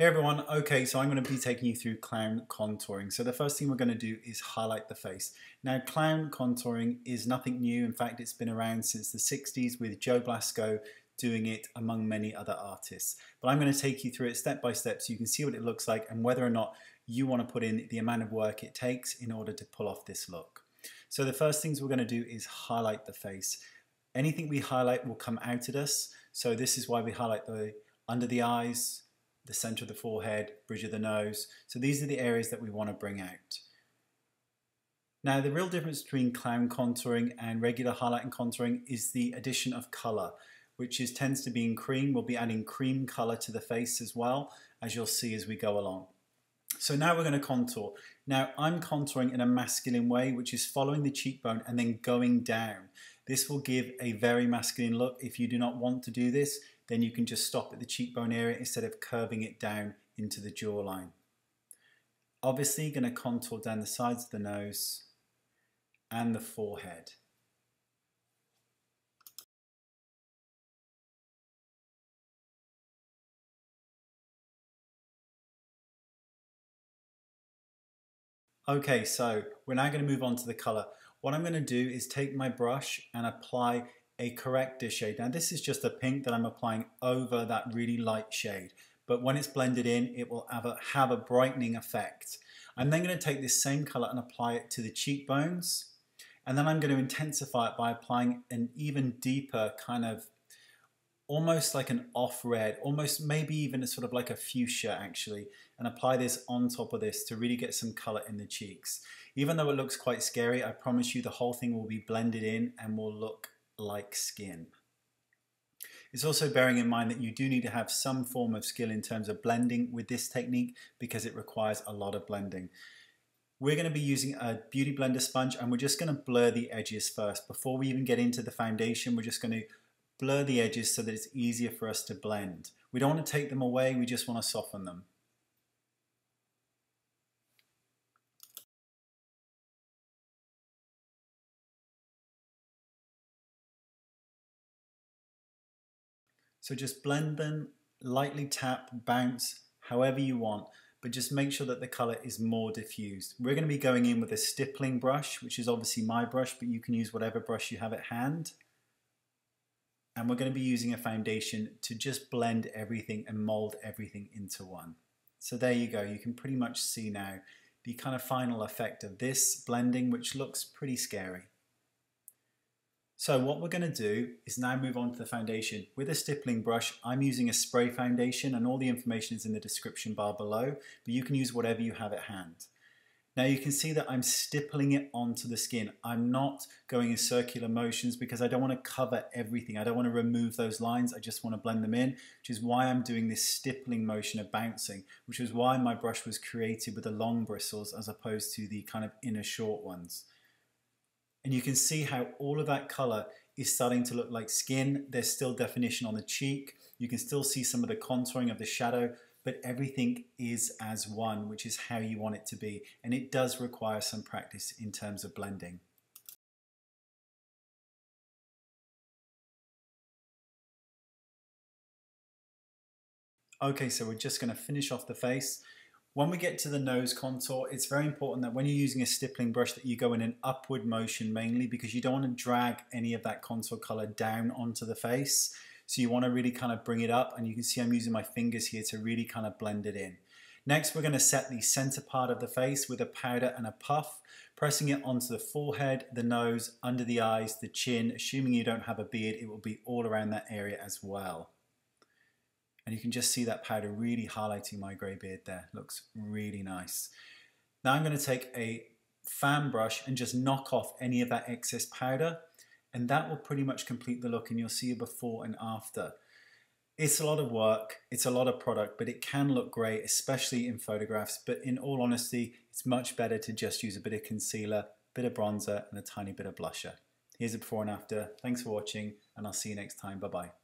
Hey everyone, okay, so I'm going to be taking you through clown contouring. So the first thing we're going to do is highlight the face. Now clown contouring is nothing new. In fact, it's been around since the 60s with Joe Blasco doing it among many other artists. But I'm going to take you through it step by step so you can see what it looks like and whether or not you want to put in the amount of work it takes in order to pull off this look. So the first things we're going to do is highlight the face. Anything we highlight will come out at us. So this is why we highlight the under the eyes, the center of the forehead, bridge of the nose. So these are the areas that we want to bring out. Now the real difference between clown contouring and regular highlight and contouring is the addition of color, which tends to be in cream. We'll be adding cream color to the face as well, as you'll see as we go along. So now we're going to contour. Now I'm contouring in a masculine way, which is following the cheekbone and then going down. This will give a very masculine look. If you do not want to do this, then you can just stop at the cheekbone area instead of curving it down into the jawline. Obviously, going to contour down the sides of the nose and the forehead. Okay, so we're now going to move on to the color. What I'm going to do is take my brush and apply a corrector shade. Now this is just a pink that I'm applying over that really light shade, but when it's blended in it will have a brightening effect. I'm then going to take this same color and apply it to the cheekbones, and then I'm going to intensify it by applying an even deeper kind of almost like an off red, almost maybe even a sort of like a fuchsia actually, and apply this on top of this to really get some color in the cheeks. Even though it looks quite scary, I promise you the whole thing will be blended in and will look like skin. It's also bearing in mind that you do need to have some form of skill in terms of blending with this technique because it requires a lot of blending. We're going to be using a beauty blender sponge and we're just going to blur the edges first. Before we even get into the foundation, we're just going to blur the edges so that it's easier for us to blend. We don't want to take them away, we just want to soften them. So just blend them, lightly tap, bounce, however you want, but just make sure that the color is more diffused. We're going to be going in with a stippling brush, which is obviously my brush, but you can use whatever brush you have at hand. And we're going to be using a foundation to just blend everything and mold everything into one. So there you go, you can pretty much see now the kind of final effect of this blending, which looks pretty scary. So what we're going to do is now move on to the foundation. With a stippling brush, I'm using a spray foundation and all the information is in the description bar below, but you can use whatever you have at hand. Now you can see that I'm stippling it onto the skin. I'm not going in circular motions because I don't want to cover everything. I don't want to remove those lines. I just want to blend them in, which is why I'm doing this stippling motion of bouncing, which is why my brush was created with the long bristles as opposed to the kind of inner short ones. And you can see how all of that color is starting to look like skin. There's still definition on the cheek. You can still see some of the contouring of the shadow, but everything is as one, which is how you want it to be. And it does require some practice in terms of blending. Okay, so we're just going to finish off the face. When we get to the nose contour, it's very important that when you're using a stippling brush that you go in an upward motion mainly because you don't want to drag any of that contour color down onto the face. So you want to really kind of bring it up, and you can see I'm using my fingers here to really kind of blend it in. Next, we're going to set the center part of the face with a powder and a puff, pressing it onto the forehead, the nose, under the eyes, the chin. Assuming you don't have a beard, it will be all around that area as well. And you can just see that powder really highlighting my grey beard there. Looks really nice. Now I'm going to take a fan brush and just knock off any of that excess powder, and that will pretty much complete the look, and you'll see a before and after. It's a lot of work, it's a lot of product, but it can look great, especially in photographs. But in all honesty, it's much better to just use a bit of concealer, a bit of bronzer, and a tiny bit of blusher. Here's a before and after. Thanks for watching, and I'll see you next time. Bye-bye.